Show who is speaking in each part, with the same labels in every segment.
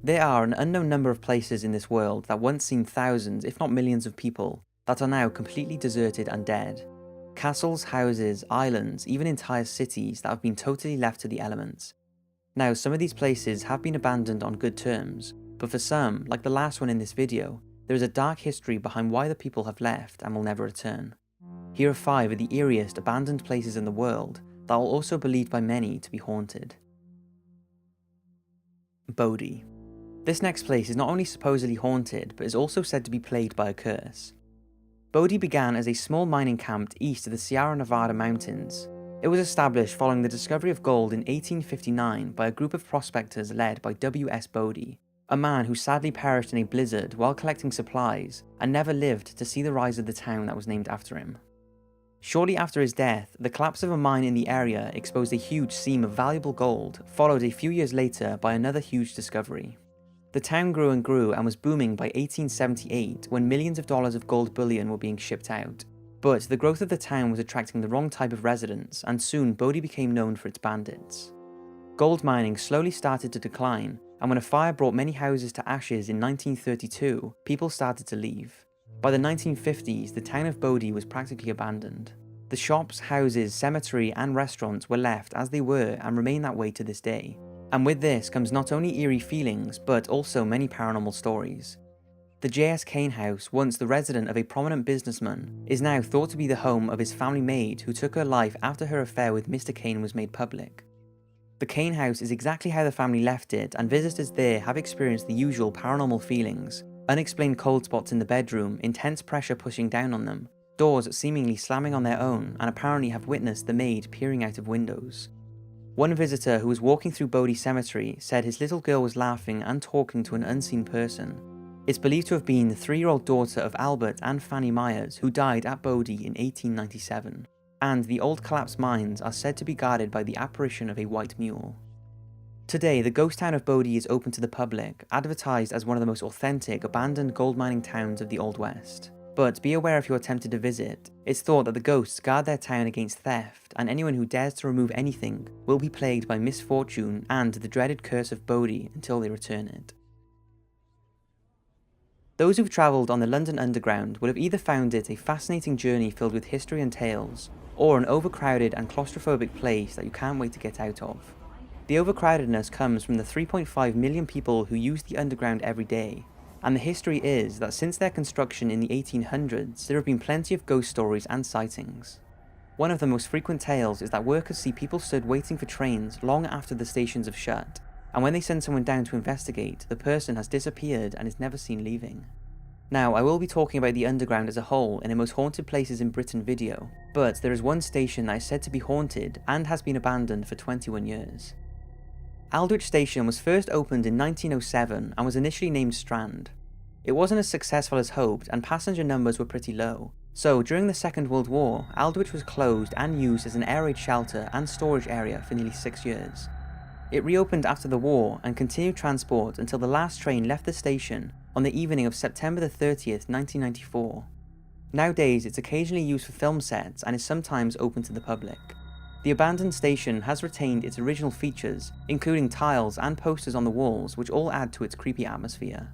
Speaker 1: There are an unknown number of places in this world that once seen thousands, if not millions of people, that are now completely deserted and dead. Castles, houses, islands, even entire cities that have been totally left to the elements. Now, some of these places have been abandoned on good terms, but for some, like the last one in this video, there is a dark history behind why the people have left and will never return. Here are 5 of the eeriest abandoned places in the world that are also believed by many to be haunted. Bodhi. This next place is not only supposedly haunted, but is also said to be plagued by a curse. Bodhi began as a small mining camp east of the Sierra Nevada mountains. It was established following the discovery of gold in 1859 by a group of prospectors led by W.S. Bodhi, a man who sadly perished in a blizzard while collecting supplies and never lived to see the rise of the town that was named after him. Shortly after his death, the collapse of a mine in the area exposed a huge seam of valuable gold, followed a few years later by another huge discovery. The town grew and grew and was booming by 1878 when millions of dollars of gold bullion were being shipped out. But the growth of the town was attracting the wrong type of residents, and soon Bodhi became known for its bandits. Gold mining slowly started to decline, and when a fire brought many houses to ashes in 1932, people started to leave. By the 1950s, the town of Bodhi was practically abandoned. The shops, houses, cemetery and restaurants were left as they were and remain that way to this day. And with this comes not only eerie feelings, but also many paranormal stories. The J.S. Kane house, once the residence of a prominent businessman, is now thought to be the home of his family maid who took her life after her affair with Mr. Kane was made public. The Kane house is exactly how the family left it, and visitors there have experienced the usual paranormal feelings: unexplained cold spots in the bedroom, intense pressure pushing down on them, doors seemingly slamming on their own, and apparently have witnessed the maid peering out of windows. One visitor who was walking through Bodhi Cemetery said his little girl was laughing and talking to an unseen person. It's believed to have been the 3-year-old daughter of Albert and Fanny Myers, who died at Bodhi in 1897, and the old collapsed mines are said to be guarded by the apparition of a white mule. Today, the ghost town of Bodhi is open to the public, advertised as one of the most authentic abandoned gold mining towns of the Old West. But be aware if you're tempted to visit. It's thought that the ghosts guard their town against theft, and anyone who dares to remove anything will be plagued by misfortune and the dreaded curse of Bodhi until they return it. Those who've travelled on the London Underground will have either found it a fascinating journey filled with history and tales, or an overcrowded and claustrophobic place that you can't wait to get out of. The overcrowdedness comes from the 3.5 million people who use the Underground every day, and the history is that since their construction in the 1800s, there have been plenty of ghost stories and sightings. One of the most frequent tales is that workers see people stood waiting for trains long after the stations have shut, and when they send someone down to investigate, the person has disappeared and is never seen leaving. Now, I will be talking about the Underground as a whole in a Most Haunted Places in Britain video, but there is one station that is said to be haunted and has been abandoned for 21 years. Aldwych Station was first opened in 1907 and was initially named Strand. It wasn't as successful as hoped, and passenger numbers were pretty low. So during the Second World War, Aldwych was closed and used as an air raid shelter and storage area for nearly 6 years. It reopened after the war and continued transport until the last train left the station on the evening of September 30th, 1994. Nowadays, it's occasionally used for film sets and is sometimes open to the public. The abandoned station has retained its original features, including tiles and posters on the walls, which all add to its creepy atmosphere.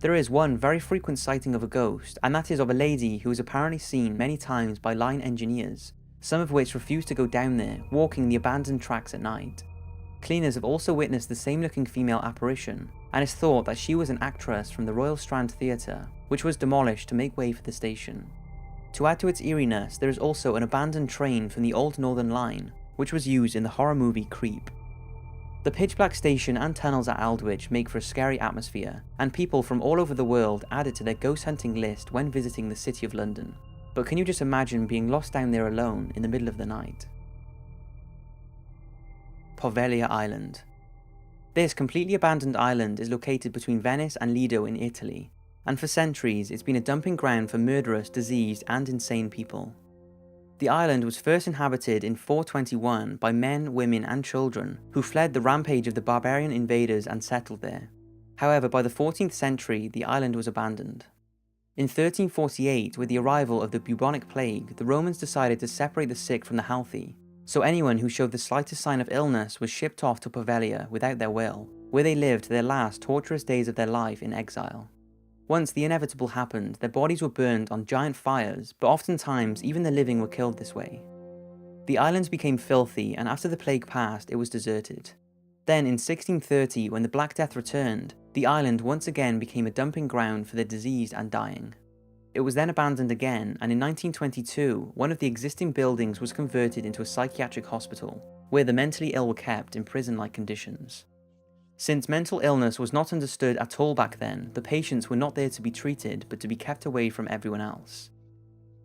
Speaker 1: There is one very frequent sighting of a ghost, and that is of a lady who is apparently seen many times by line engineers, some of which refuse to go down there, walking the abandoned tracks at night. Cleaners have also witnessed the same looking female apparition, and it's thought that she was an actress from the Royal Strand Theatre, which was demolished to make way for the station. To add to its eeriness, there is also an abandoned train from the old Northern Line, which was used in the horror movie Creep. The pitch black station and tunnels at Aldwych make for a scary atmosphere, and people from all over the world add it to their ghost hunting list when visiting the City of London. But can you just imagine being lost down there alone in the middle of the night? Poveglia Island. This completely abandoned island is located between Venice and Lido in Italy, and for centuries it's been a dumping ground for murderous, diseased and insane people. The island was first inhabited in 421 by men, women and children who fled the rampage of the barbarian invaders and settled there. However, by the 14th century the island was abandoned. In 1348, with the arrival of the bubonic plague, the Romans decided to separate the sick from the healthy, so anyone who showed the slightest sign of illness was shipped off to Poveglia without their will, where they lived their last torturous days of their life in exile. Once the inevitable happened, their bodies were burned on giant fires, but oftentimes even the living were killed this way. The island became filthy, and after the plague passed, it was deserted. Then in 1630, when the Black Death returned, the island once again became a dumping ground for the diseased and dying. It was then abandoned again, and in 1922, one of the existing buildings was converted into a psychiatric hospital, where the mentally ill were kept in prison-like conditions. Since mental illness was not understood at all back then, the patients were not there to be treated, but to be kept away from everyone else.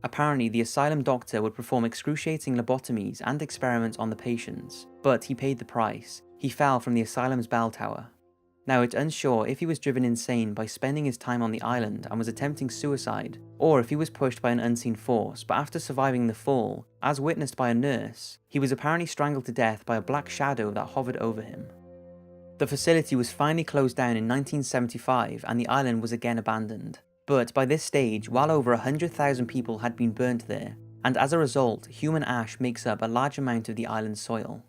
Speaker 1: Apparently, the asylum doctor would perform excruciating lobotomies and experiments on the patients, but he paid the price. He fell from the asylum's bell tower. Now, it's unsure if he was driven insane by spending his time on the island and was attempting suicide, or if he was pushed by an unseen force, but after surviving the fall, as witnessed by a nurse, he was apparently strangled to death by a black shadow that hovered over him. The facility was finally closed down in 1975 and the island was again abandoned. But by this stage, well over 100,000 people had been burnt there, and as a result, human ash makes up a large amount of the island's soil.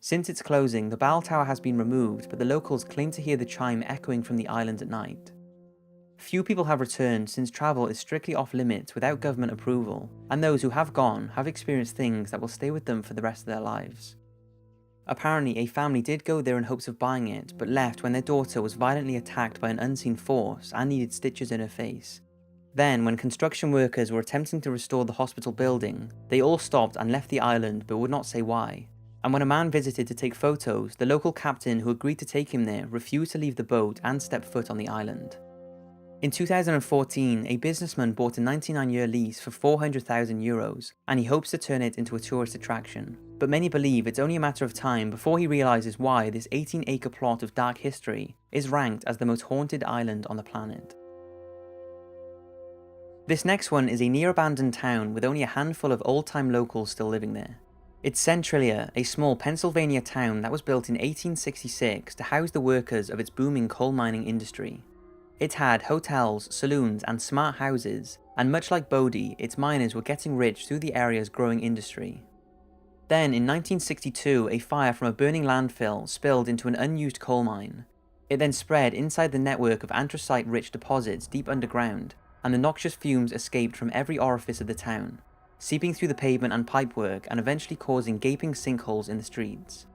Speaker 1: Since its closing, the bell tower has been removed, but the locals claim to hear the chime echoing from the island at night. Few people have returned since travel is strictly off limits without government approval, and those who have gone have experienced things that will stay with them for the rest of their lives. Apparently, a family did go there in hopes of buying it, but left when their daughter was violently attacked by an unseen force and needed stitches in her face. Then, when construction workers were attempting to restore the hospital building, they all stopped and left the island but would not say why. And when a man visited to take photos, the local captain who agreed to take him there refused to leave the boat and step foot on the island. In 2014, a businessman bought a 99-year lease for €400,000, and he hopes to turn it into a tourist attraction. But many believe it's only a matter of time before he realizes why this 18-acre plot of dark history is ranked as the most haunted island on the planet. This next one is a near-abandoned town with only a handful of old-time locals still living there. It's Centralia, a small Pennsylvania town that was built in 1866 to house the workers of its booming coal mining industry. It had hotels, saloons, and smart houses, and much like Bodie, its miners were getting rich through the area's growing industry. Then, in 1962, a fire from a burning landfill spilled into an unused coal mine. It then spread inside the network of anthracite-rich deposits deep underground, and the noxious fumes escaped from every orifice of the town, seeping through the pavement and pipework and eventually causing gaping sinkholes in the streets.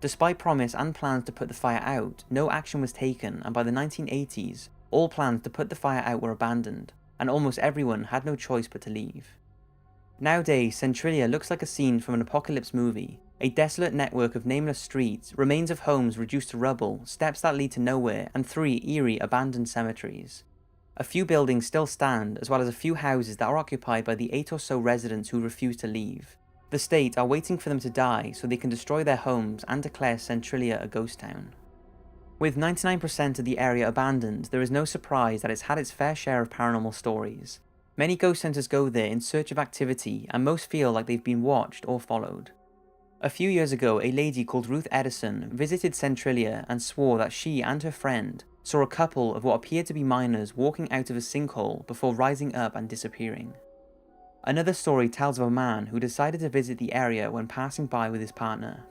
Speaker 1: Despite promise and plans to put the fire out, no action was taken, and by the 1980s, all plans to put the fire out were abandoned, and almost everyone had no choice but to leave. Nowadays, Centralia looks like a scene from an apocalypse movie, a desolate network of nameless streets, remains of homes reduced to rubble, steps that lead to nowhere, and 3 eerie abandoned cemeteries. A few buildings still stand, as well as a few houses that are occupied by the 8 or so residents who refuse to leave. The state are waiting for them to die so they can destroy their homes and declare Centralia a ghost town. With 99% of the area abandoned, there is no surprise that it's had its fair share of paranormal stories. Many ghost hunters go there in search of activity, and most feel like they've been watched or followed. A few years ago, a lady called Ruth Edison visited Centralia and swore that she and her friend saw a couple of what appeared to be miners walking out of a sinkhole before rising up and disappearing. Another story tells of a man who decided to visit the area when passing by with his partner.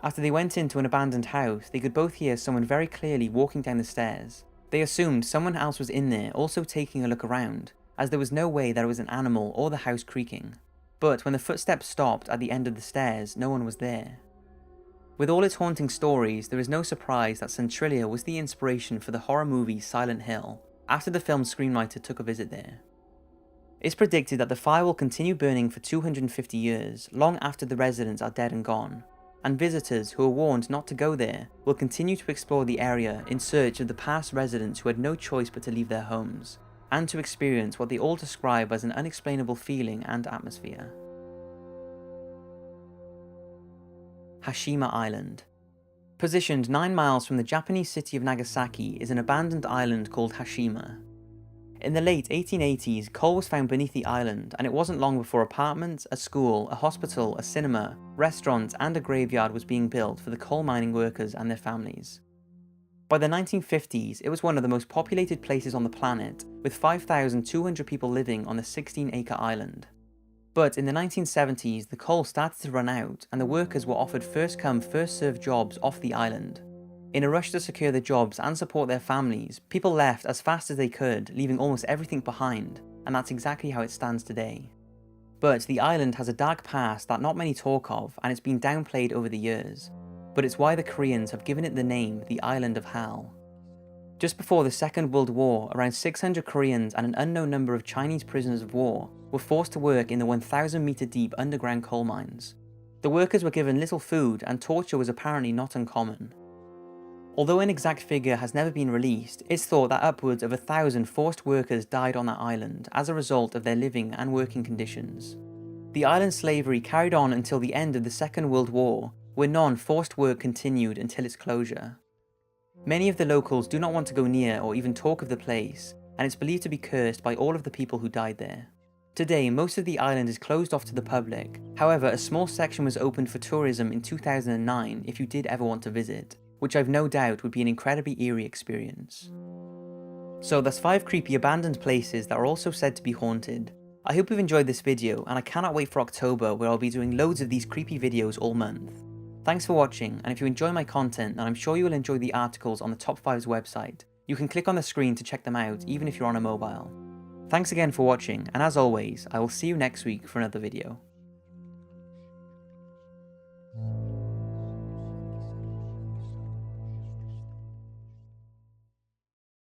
Speaker 1: After they went into an abandoned house, they could both hear someone very clearly walking down the stairs. They assumed someone else was in there also taking a look around, as there was no way that it was an animal or the house creaking. But when the footsteps stopped at the end of the stairs, no one was there. With all its haunting stories, there is no surprise that Centralia was the inspiration for the horror movie Silent Hill, after the film's screenwriter took a visit there. It's predicted that the fire will continue burning for 250 years, long after the residents are dead and gone, and visitors who are warned not to go there will continue to explore the area in search of the past residents who had no choice but to leave their homes, and to experience what they all describe as an unexplainable feeling and atmosphere. Hashima Island. Positioned 9 miles from the Japanese city of Nagasaki is an abandoned island called Hashima. In the late 1880s, coal was found beneath the island, and it wasn't long before apartments, a school, a hospital, a cinema, restaurants, and a graveyard was being built for the coal mining workers and their families. By the 1950s, it was one of the most populated places on the planet, with 5,200 people living on the 16-acre island. But in the 1970s, the coal started to run out, and the workers were offered first-come, first-served jobs off the island. In a rush to secure their jobs and support their families, people left as fast as they could, leaving almost everything behind, and that's exactly how it stands today. But the island has a dark past that not many talk of, and it's been downplayed over the years. But it's why the Koreans have given it the name the Island of Hell. Just before the Second World War, around 600 Koreans and an unknown number of Chinese prisoners of war were forced to work in the 1,000-meter deep underground coal mines. The workers were given little food, and torture was apparently not uncommon. Although an exact figure has never been released, it's thought that upwards of 1,000 forced workers died on that island as a result of their living and working conditions. The island slavery carried on until the end of the Second World War, where non-forced work continued until its closure. Many of the locals do not want to go near or even talk of the place, and it's believed to be cursed by all of the people who died there. Today, most of the island is closed off to the public. However, a small section was opened for tourism in 2009 if you did ever want to visit, which I've no doubt would be an incredibly eerie experience. So that's 5 creepy abandoned places that are also said to be haunted. I hope you've enjoyed this video, and I cannot wait for October, where I'll be doing loads of these creepy videos all month. Thanks for watching, and if you enjoy my content, then I'm sure you will enjoy the articles on the Top 5's website. You can click on the screen to check them out, even if you're on a mobile. Thanks again for watching, and as always, I will see you next week for another video.